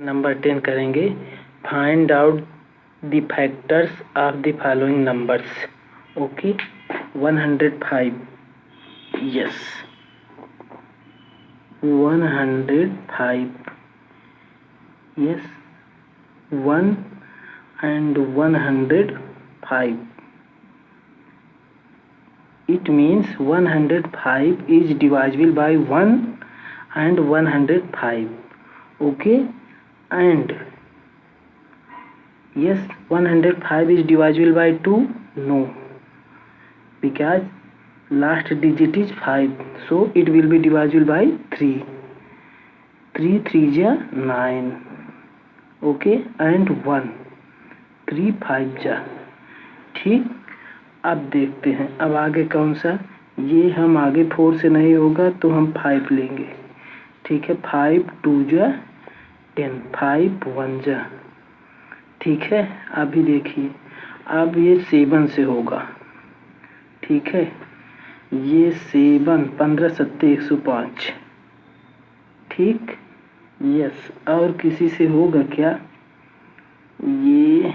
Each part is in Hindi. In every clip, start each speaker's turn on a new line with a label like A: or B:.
A: नंबर 10 करेंगे। Find out the factors of the following numbers. Okay, 105, yes 105, yes 1 and 105. It means 105 is divisible by 1 and 105. Okay, and yes 105 is divisible by 2. No, because last digit is 5, so it will be divisible by 3. 3 3 जा 9. ओके, एंड 1 3 5 जा। ठीक, अब देखते हैं अब आगे कौन सा। ये हम आगे 4 से नहीं होगा तो हम 5 लेंगे। ठीक है, 5 2 जा 10, 5 1 जा। ठीक है, अभी देखिए अब ये 7 से होगा। ठीक है, ये 7 15 7 105। ठीक, यस, और किसी से होगा क्या? ये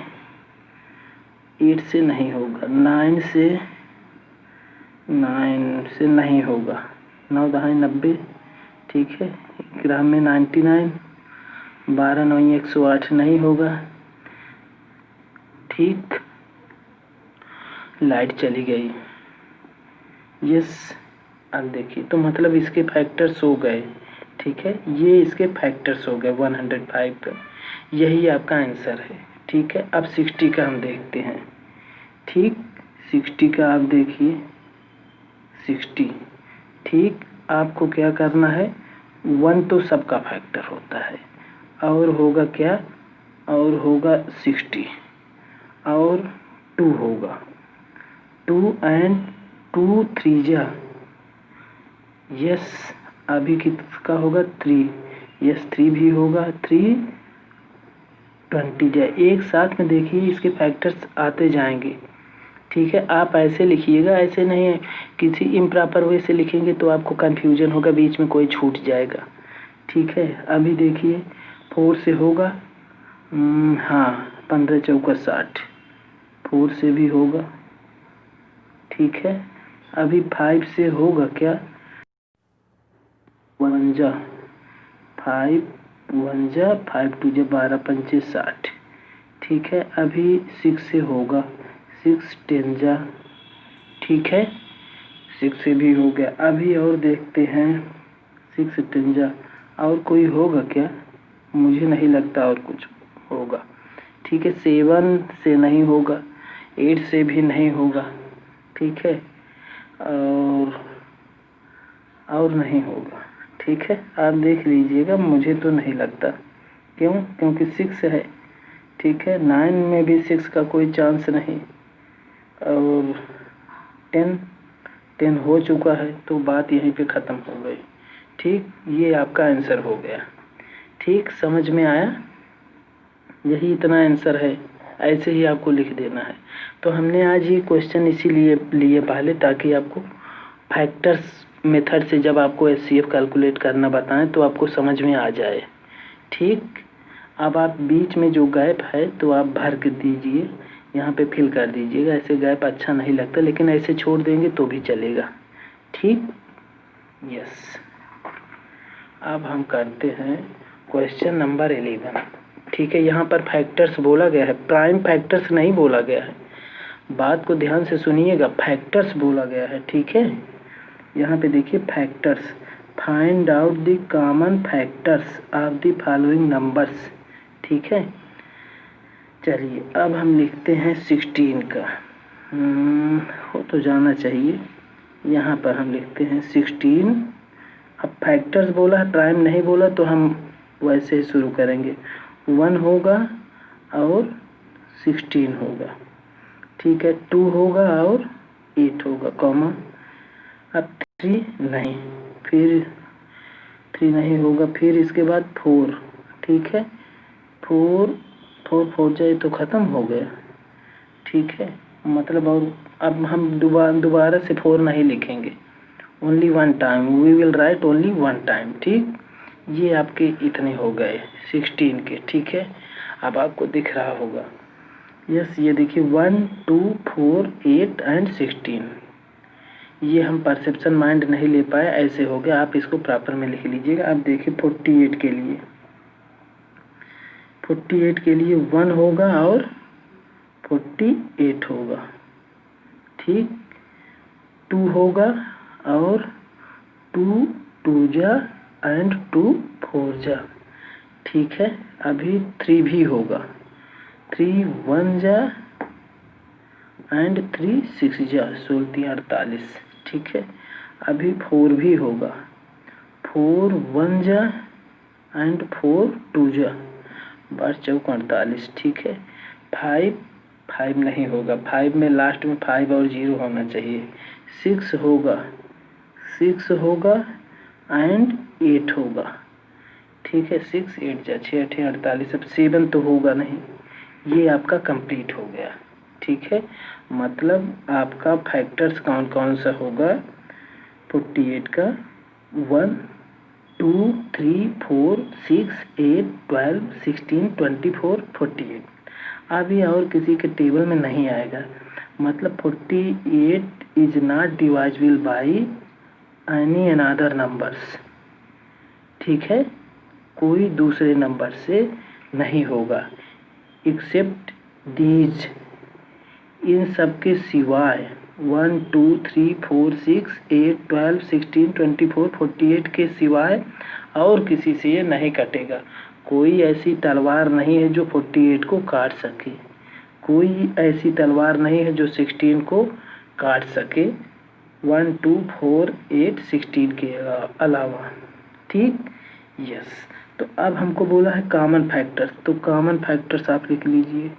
A: 8 से नहीं होगा, 9 से नहीं होगा। 9 दहाई 90। ठीक है, ग्राम में 99। 12 9 108 नहीं होगा। ठीक, लाइट चली गई। यस, अब देखिए तो मतलब इसके फैक्टर्स हो गए। ठीक है, ये इसके फैक्टर्स हो गए 105 का। यही आपका आंसर है। ठीक है, अब 60 का हम देखते हैं। ठीक, 60 का आप देखिए 60। ठीक, आपको क्या करना है, 1 तो सबका फैक्टर होता है, और होगा क्या, और होगा 60, और 2 होगा। 2 एंड 2 3 जा। यस, अभी किसका होगा 3। यस 3 भी होगा। 3 20 जाए। एक साथ में देखिए इसके फैक्टर्स आते जाएंगे। ठीक है, आप ऐसे लिखिएगा, ऐसे नहीं है किसी इम्प्रॉपर वे से लिखेंगे तो आपको कंफ्यूजन होगा, बीच में कोई छूट जाएगा। ठीक है, अभी देखिए 4 से होगा। हाँ, 15 चौका 60, 4 से भी होगा। ठीक है, अभी 5 से होगा क्या, 1 जा 5 1 जा 5 2 जा 12 5 60। ठीक है, अभी 6 से होगा। 6 10 जा। ठीक है, 6 से भी हो गया। अभी और देखते हैं 6 10 जा। और कोई होगा क्या, मुझे नहीं लगता और कुछ होगा। ठीक है, 7 से नहीं होगा, 8 से भी नहीं होगा। ठीक है, और नहीं होगा। ठीक है, आप देख लीजिएगा, मुझे तो नहीं लगता। क्यों? क्योंकि 6 है। ठीक है, 9 में भी 6 का कोई चांस नहीं, और 10 हो चुका है, तो बात यहीं पे ख़त्म हो गई। ठीक, ये आपका आंसर हो गया। ठीक, समझ में आया? यही इतना आंसर है, ऐसे ही आपको लिख देना है। तो हमने आज ये क्वेश्चन इसीलिए लिए पहले, ताकि आपको फैक्टर्स मेथड से जब आपको एचसीएफ कैलकुलेट करना बताएं तो आपको समझ में आ जाए। ठीक, अब आप बीच में जो गैप है तो आप भर के दीजिए, यहाँ पे फिल कर दीजिएगा। ऐसे गैप अच्छा नहीं लगता, लेकिन ऐसे छोड़ देंगे तो भी चलेगा। ठीक, यस। अब हम करते हैं क्वेश्चन नंबर 11। ठीक है, यहाँ पर फैक्टर्स बोला गया है, प्राइम फैक्टर्स नहीं बोला गया है। बात को ध्यान से सुनिएगा, फैक्टर्स बोला गया है। ठीक है, यहाँ पे देखिए factors, find out the common factors of the following numbers. ठीक है, चलिए अब हम लिखते हैं 16 का। हो तो जाना चाहिए। यहाँ पर हम लिखते हैं 16। अब फैक्टर्स बोला है, प्राइम नहीं बोला, तो हम वैसे ही शुरू करेंगे। 1 होगा और 16 होगा। ठीक है, 2 होगा और 8 होगा, कॉमा। अब 3 नहीं, फिर 3 नहीं होगा, फिर इसके बाद 4। ठीक है, 4 4 जाए तो ख़त्म हो गया। ठीक है, मतलब और अब हम दोबारा से 4 नहीं लिखेंगे, only 1 time we will write, only 1 time. ठीक, ये आपके इतने हो गए 16 के, ठीक है। अब आपको दिख रहा होगा, यस ये देखिए 1 2 4 8 एंड 16। ये हम परसेप्शन माइंड नहीं ले पाए, ऐसे हो गया। आप इसको प्रॉपर में लिख लीजिएगा। अब देखिए 48 के लिए, 48 के लिए 1 होगा और 48 होगा, ठीक। 2 होगा और 2 2 जा एंड 2 4 जा, ठीक है। अभी 3 भी होगा, 3 1 जा एंड 3 6 जा, 16 3 48, ठीक है। अभी 4 भी होगा, 4 1 जा एंड 4 2 जा, 12 चौक 48, ठीक है। 5 नहीं होगा, 5 में लास्ट में 5 और 0 होना चाहिए। 6 होगा, 6 होगा एंड 8 होगा, ठीक है। 6 8 जा 6 8 48। अब 7 तो होगा नहीं। ये आपका कंप्लीट हो गया, ठीक है। मतलब आपका फैक्टर्स कौन कौन सा होगा 48 का, 1 2 3 4 6 8 12 16 24 48। अभी और किसी के टेबल में नहीं आएगा। मतलब 48 is not divisible by any another numbers, ठीक है। कोई दूसरे नंबर से नहीं होगा एक्सेप्ट दीज, इन सब के सिवाय 1 2 3 4 6 8 12 16 24 48 के सिवाय और किसी से ये नहीं कटेगा। कोई ऐसी तलवार नहीं है जो 48 को काट सके, कोई ऐसी तलवार नहीं है जो 16 को काट सके 1 2 4 8 16 के अलावा, ठीक। यस, तो अब हमको बोला है कॉमन फैक्टर्स, तो कॉमन फैक्टर्स आप लिख लीजिए।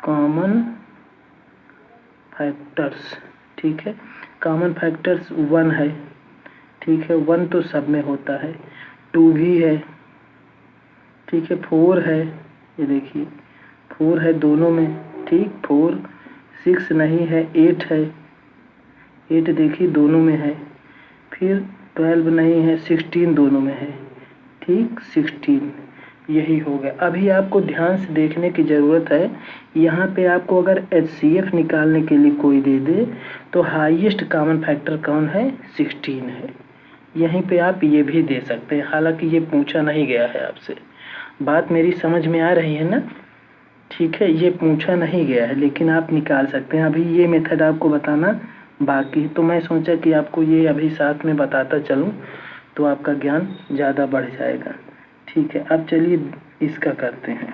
A: कॉमन फैक्टर्स, ठीक है। कॉमन फैक्टर्स 1 है, ठीक है। 1 तो सब में होता है, 2 भी है, ठीक है। 4 है, ये देखिए 4 है दोनों में, ठीक। 4 6 नहीं है, 8 है, 8 देखिए दोनों में है। फिर 12 नहीं है, 16 दोनों में है, ठीक। 16 यही हो गया। अभी आपको ध्यान से देखने की ज़रूरत है। यहाँ पे आपको अगर HCF निकालने के लिए कोई दे दे तो हाईएस्ट कॉमन फैक्टर कौन है, 16 है। यहीं पे आप ये भी दे सकते हैं, हालांकि ये पूछा नहीं गया है आपसे। बात मेरी समझ में आ रही है ना, ठीक है। ये पूछा नहीं गया है लेकिन आप निकाल सकते हैं। अभी ये मेथड आपको बताना बाकी, तो मैं सोचा कि आपको ये अभी साथ में बताता चलूँ तो आपका ज्ञान ज़्यादा बढ़ जाएगा, ठीक है। अब चलिए इसका करते हैं।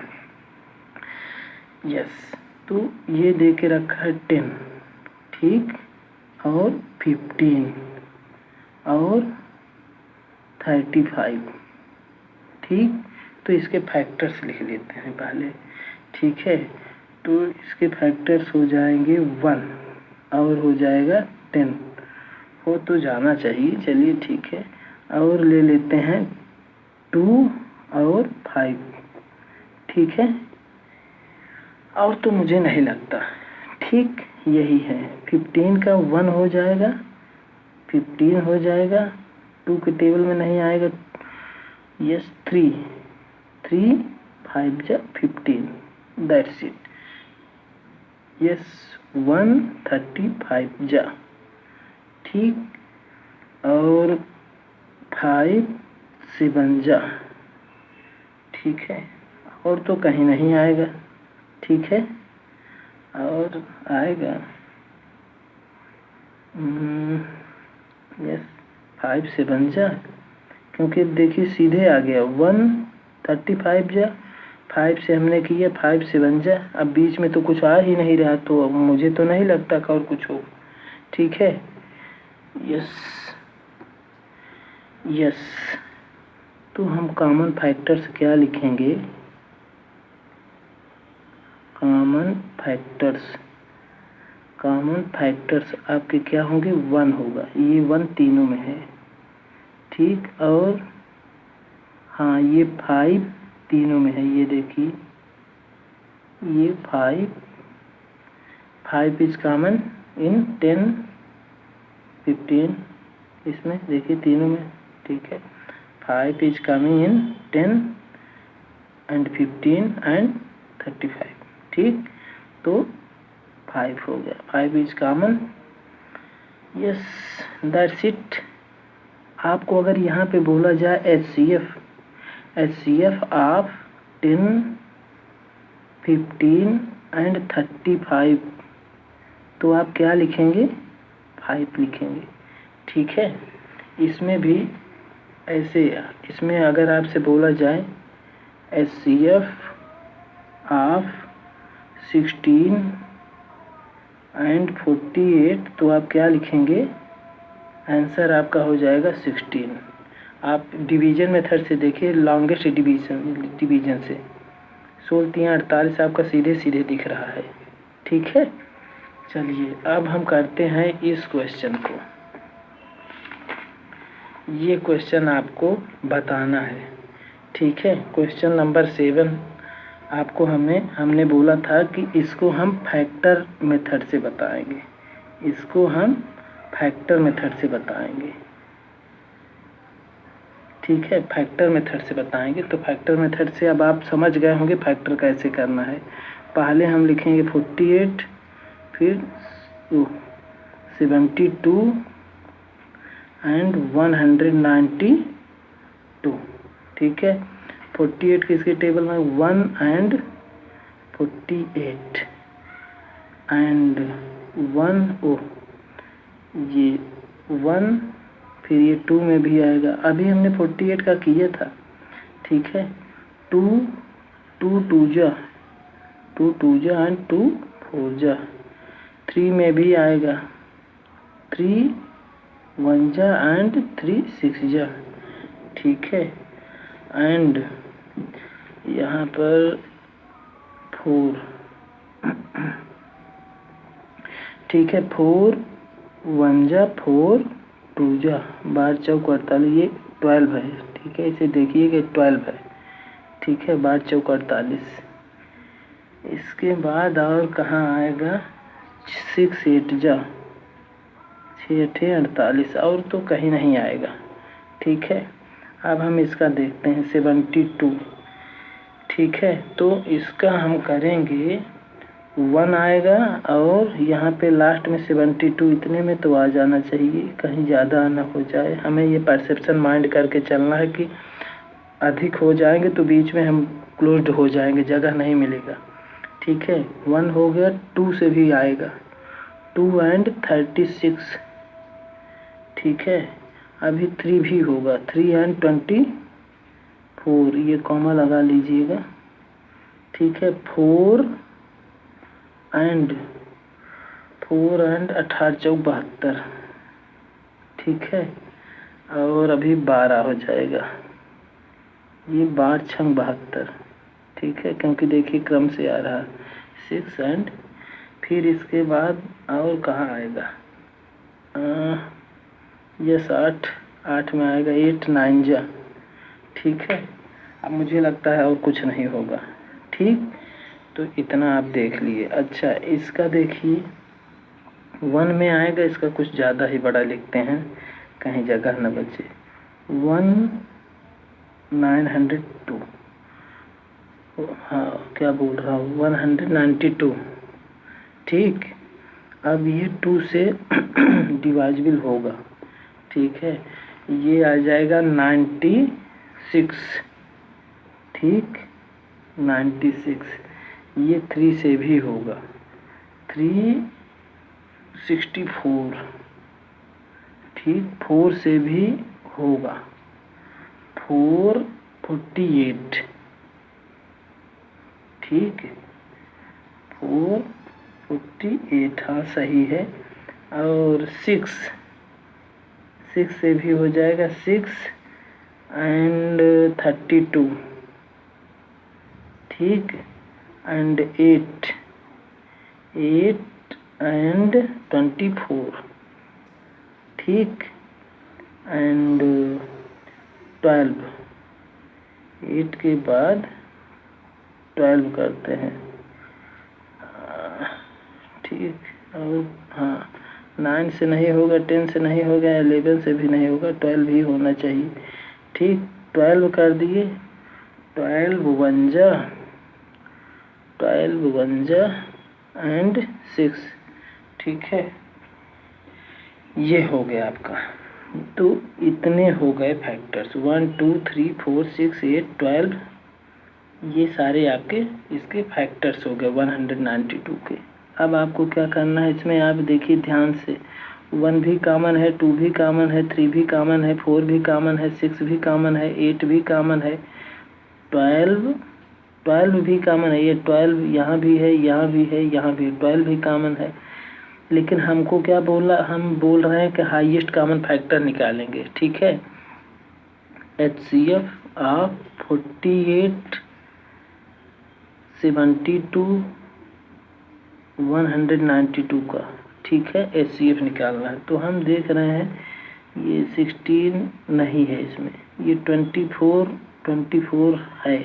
A: यस, तो ये दे के रखा है 10, ठीक, और 15 और 35, ठीक। तो इसके फैक्टर्स लिख लेते हैं पहले, ठीक है। तो इसके फैक्टर्स हो जाएंगे 1 और हो जाएगा 10, हो तो जाना चाहिए, चलिए ठीक है। और ले लेते हैं 2 और 5, ठीक है। और तो मुझे नहीं लगता, ठीक यही है। 15 का 1 हो जाएगा, 15 हो जाएगा, 2 के टेबल में नहीं आएगा। यस 3 3 5 जा 15, दैट्स इट। यस 135 जा, ठीक। और 5 7 जा, ठीक है। और तो कहीं नहीं आएगा, ठीक है। और आएगा यस 5 7 जा, क्योंकि देखिए सीधे आ गया 135 जा, 5 से हमने किया 5 7 जा। अब बीच में तो कुछ आ ही नहीं रहा, तो अब मुझे तो नहीं लगता कि और कुछ हो, ठीक है। यस यस, तो हम कॉमन फैक्टर्स क्या लिखेंगे, कॉमन फैक्टर्स आपके क्या होंगे, 1 होगा, ये 1 तीनों में है, ठीक। और हाँ ये 5 तीनों में है, ये देखिए ये 5 इज कॉमन इन 10 15, इसमें देखिए तीनों में, ठीक है। 5 is coming in 10 and 15 and 35, ठीक। तो 5 हो गया, 5 is common. Yes, that's it. आपको अगर यहाँ पे बोला जाए HCF ऑफ 10, 15 एंड 35, तो आप क्या लिखेंगे? 5 लिखेंगे, ठीक है। इसमें भी ऐसे, इसमें अगर आपसे बोला जाए HCF ऑफ 16 एंड 48, तो आप क्या लिखेंगे? आंसर आपका हो जाएगा 16। आप डिवीजन मेथड से देखिए, लॉन्गेस्ट डिवीजन से 16 3 48 आपका सीधे सीधे दिख रहा है, ठीक है। चलिए अब हम करते हैं इस क्वेश्चन को। ये क्वेश्चन आपको बताना है, ठीक है। क्वेश्चन नंबर 7 आपको हमने बोला था कि इसको हम फैक्टर मेथड से बताएंगे, इसको हम फैक्टर मेथड से बताएंगे, ठीक है। फैक्टर मेथड से बताएंगे। तो फैक्टर मेथड से अब आप समझ गए होंगे फैक्टर कैसे करना है। पहले हम लिखेंगे 48, फिर 72 एंड 192, ठीक है। 48 किसके टेबल में? 1 एंड 48 एंड 1, ये 1, फिर ये 2 में भी आएगा। अभी हमने 48 का किया था, ठीक है। 2 2 जा एंड 2 4 जा। 3 में भी आएगा, 3 1 जा एंड 3 6 जा, ठीक है। एंड यहाँ पर 4, ठीक है। 4 1 जा 4 2 जा, 12 चौक 48, ये 12 है, ठीक है। इसे देखिए कि 12 है, ठीक है। 12 चौक 48। इसके बाद और कहाँ आएगा? 6 8 जा 6 8 48, और तो कहीं नहीं आएगा, ठीक है। अब हम इसका देखते हैं 72, ठीक है। तो इसका हम करेंगे 1 आएगा, और यहाँ पे लास्ट में 72, इतने में तो आ जाना चाहिए, कहीं ज़्यादा ना हो जाए। हमें ये परसेप्शन माइंड करके चलना है कि अधिक हो जाएंगे तो बीच में हम क्लोज्ड हो जाएंगे, जगह नहीं मिलेगा, ठीक है। 1 हो गया, 2 से भी आएगा, 2 एंड 36, ठीक है। अभी 3 भी होगा, 3 एंड 24, ये कॉमा लगा लीजिएगा, ठीक है। 4 एंड 18 चौक 72, ठीक है। और अभी 12 हो जाएगा, ये 12 छंग 72, ठीक है, क्योंकि देखिए क्रम से आ रहा है। 6 एंड फिर इसके बाद और कहाँ आएगा? ये 8 में आएगा, 8 9 जा, ठीक है। अब मुझे लगता है और कुछ नहीं होगा, ठीक। तो इतना आप देख लिए। अच्छा, इसका देखिए 1 में आएगा, इसका कुछ ज़्यादा ही बड़ा लिखते हैं, कहीं जगह न बचे। 902, हाँ क्या बोल रहा हूँ, 192, ठीक। अब ये 2 से डिवाइजिबल होगा, ठीक है। ये आ जाएगा 96, ठीक, 96। ये 3 से भी होगा, 364, ठीक। 4 से भी होगा, 448, ठीक। 448, हाँ सही है। और 6 से भी हो जाएगा, 6 एंड 32, ठीक। एंड 8 एंड 24, ठीक। एंड 12, 8 के बाद 12 करते हैं, ठीक। और हाँ 9 से नहीं होगा, 10 से नहीं होगा, 11 से भी नहीं होगा, 12 ही होना चाहिए, ठीक। 12 कर दिए, 12 एंड 6, ठीक है। ये हो गया आपका। तो इतने हो गए फैक्टर्स, 1 2 3 4 6 8 12, ये सारे आपके इसके फैक्टर्स हो गए 192 के। अब आपको क्या करना है इसमें, आप देखिए ध्यान से, 1 भी कॉमन है, 2 भी कॉमन है, 3 भी कॉमन है, 4 भी कॉमन है, 6 भी कॉमन है, 8 भी कॉमन है, 12 भी कॉमन है। ये 12 यहाँ भी है, यहाँ भी है, यहाँ भी 12 भी कॉमन है। लेकिन हमको क्या बोला, हम बोल रहे हैं कि हाईएस्ट कॉमन फैक्टर निकालेंगे, ठीक है। HCF ऑफ 48 72 192 का, ठीक है, HCF निकालना है। तो हम देख रहे हैं ये 16 नहीं है इसमें, ये 24 है।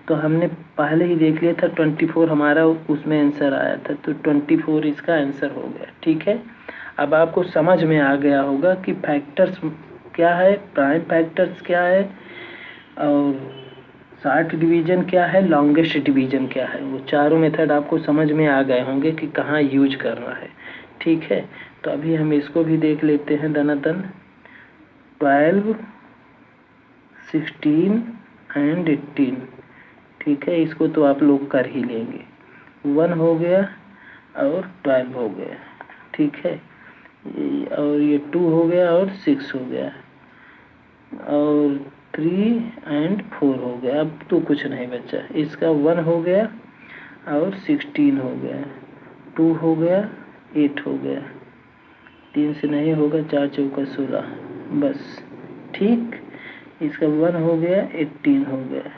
A: तो हमने पहले ही देख लिया था 24 हमारा उसमें आंसर आया था, तो 24 इसका आंसर हो गया, ठीक है। अब आपको समझ में आ गया होगा कि फैक्टर्स क्या है, प्राइम फैक्टर्स क्या है, और शॉर्ट डिवीजन क्या है, लॉन्गेस्ट डिवीजन क्या है। वो चारों मेथड आपको समझ में आ गए होंगे कि कहाँ यूज करना है, ठीक है। तो अभी हम इसको भी देख लेते हैं दनादन। 12 16 एंड 18, ठीक है। इसको तो आप लोग कर ही लेंगे। 1 हो गया और 12 हो गया, ठीक है। और ये 2 हो गया और 6 हो गया, और 3 एंड 4 हो गया। अब तो कुछ नहीं बचा, इसका 1 हो गया और 16 हो गया, 2 हो गया, 8 हो गया, 3 से नहीं होगा, 4 चौका 16, बस, ठीक। इसका 1 हो गया, 18 हो गया,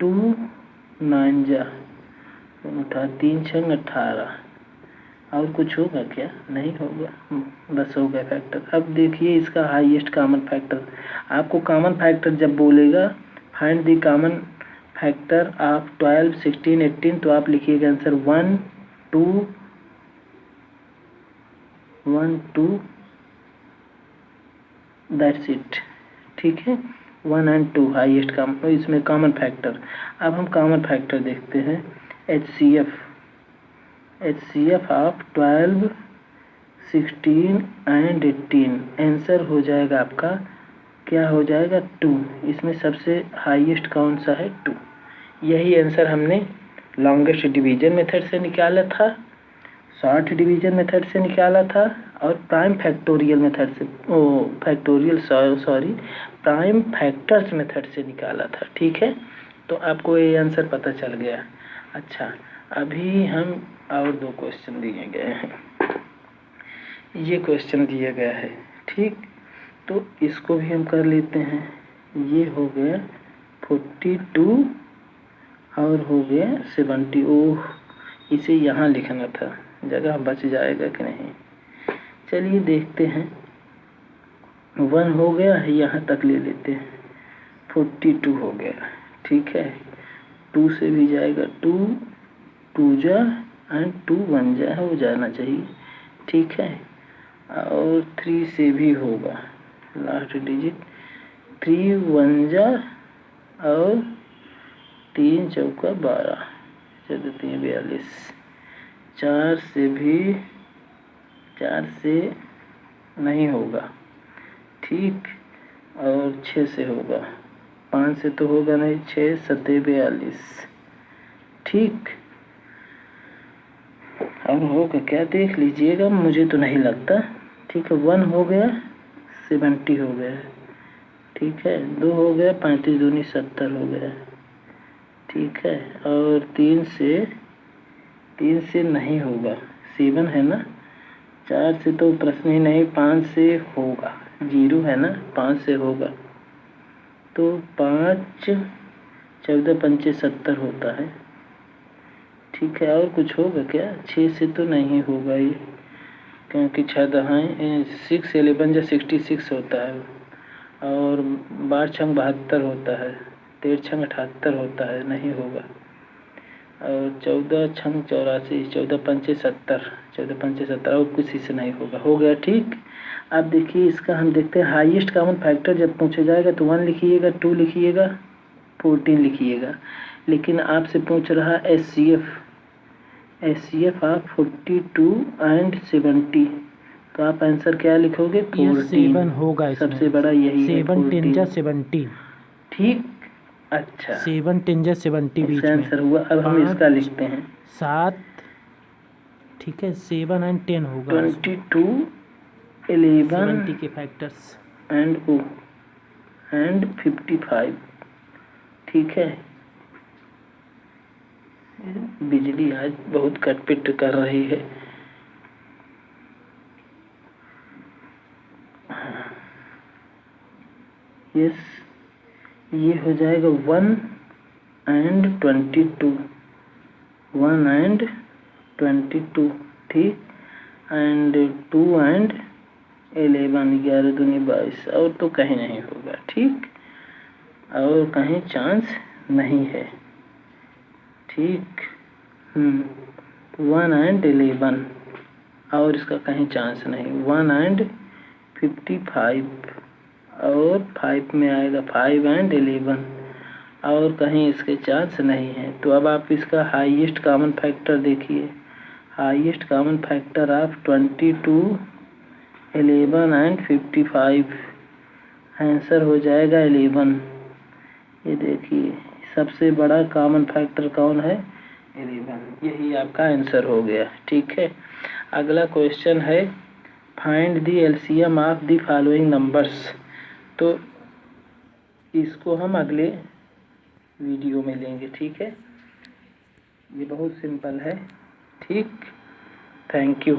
A: 2 9 जा 3 6 18, और कुछ होगा क्या, नहीं होगा, बस हो गया फैक्टर। अब देखिए इसका हाईएस्ट कॉमन फैक्टर। आपको कॉमन फैक्टर जब बोलेगा find the common factor of 12 16 18, तो आप लिखिएगा आंसर 1 2 दैट्स इट, ठीक है। 1 एंड 2 हाईएस्ट कॉमन, इसमें कॉमन फैक्टर। अब हम कॉमन फैक्टर देखते हैं। HCF ऑफ 12 16 एंड 18, आंसर हो जाएगा आपका, क्या हो जाएगा, 2। इसमें सबसे हाईएस्ट कौन सा है, 2। यही आंसर हमने लॉन्गेस्ट डिवीजन मेथड से निकाला था, शॉर्ट डिवीजन मेथड से निकाला था, और प्राइम फैक्टोरियल मेथड से, प्राइम फैक्टर्स मेथड से निकाला था, ठीक है। तो आपको ये आंसर पता चल गया। अच्छा, अभी हम और 2 क्वेश्चन दिए गए हैं, ये क्वेश्चन दिया गया है, ठीक। तो इसको भी हम कर लेते हैं। ये हो गया 42 और हो गया 70। ओह, इसे यहाँ लिखना था, जगह बच जाएगा कि नहीं, चलिए देखते हैं। 1 हो गया है, यहाँ तक ले लेते हैं, 42 हो गया, ठीक है। 2 से भी जाएगा, 2 जा एंड 2 1 जा हो जाना चाहिए, ठीक है। और 3 से भी होगा, लास्ट डिजिट 3 1 जा और 3 चौका 12, 4 3 42, 4 से भी, 4 से नहीं होगा, ठीक। और 6 से होगा, 5 से तो होगा नहीं, 6 7 42, ठीक। और होगा क्या देख लीजिएगा, मुझे तो नहीं लगता, ठीक है। 1 हो गया, 70 हो गया, ठीक है। 2 हो गया, 35 दूनी 70 हो गया, ठीक है। और 3 से नहीं होगा, 7 है ना, 4 से तो प्रश्न ही नहीं, 5 से होगा, 0 है ना, 5 से होगा, तो 5 14 पंचे 70 होता है, ठीक है। और कुछ होगा क्या, 6 से तो नहीं होगा ये, क्योंकि 6 दहाएँ 6 11 जा 66 होता है, और 12 छंग 72 होता है, 13 छंग 78 होता है, नहीं होगा। और 14 छंग 84, 14 पंचे 70, 14 पंचे 70, और किसी से नहीं होगा, हो गया, ठीक। अब देखिए इसका हम देखते हैं हाईएस्ट कॉमन फैक्टर जब पूछा जाएगा तो 1 लिखिएगा, 2 लिखिएगा, 14 लिखिएगा। लेकिन आपसे पूछ रहा HCF आप 42 एंड 70, तो आप आंसर क्या लिखोगे? 14
B: 7 होगा इसमें।
A: सबसे बड़ा यही है
B: 7 10 जा
A: 14।
B: 70।
A: ठीक, अच्छा
B: 7 10 जा 70 बीच
A: इसका
B: में।
A: आंसर हुआ। अब हम इसका
B: 5
A: लिखते हैं
B: 7, ठीक है 7 एंड 10 होगा उसमें।
A: 22 11
B: 70 के फैक्टर्स
A: एंड 55। ठीक है, बिजली आज बहुत कटपिट कर रही है। यस, ये हो जाएगा 1 एंड 22, 1 एंड 22, ठीक, एंड 2 एंड 11, 11 दूनी 22, और तो कहीं नहीं होगा। ठीक, और कहीं चांस नहीं है। ठीक, 1 एंड 11, और इसका कहीं चांस नहीं। 1 एंड 55, और 5 में आएगा 5 एंड 11, और कहीं इसके चांस नहीं है। तो अब आप इसका हाईएस्ट कॉमन फैक्टर देखिए। हाईएस्ट कॉमन फैक्टर आप 22, 11 एंड 55, आंसर हो जाएगा 11। ये देखिए सबसे बड़ा कॉमन फैक्टर कौन है? 11। यही आपका आंसर हो गया। ठीक है, अगला क्वेश्चन है find the LCM of the following numbers. तो इसको हम अगले वीडियो में लेंगे। ठीक है, ये बहुत सिंपल है। ठीक, थैंक यू।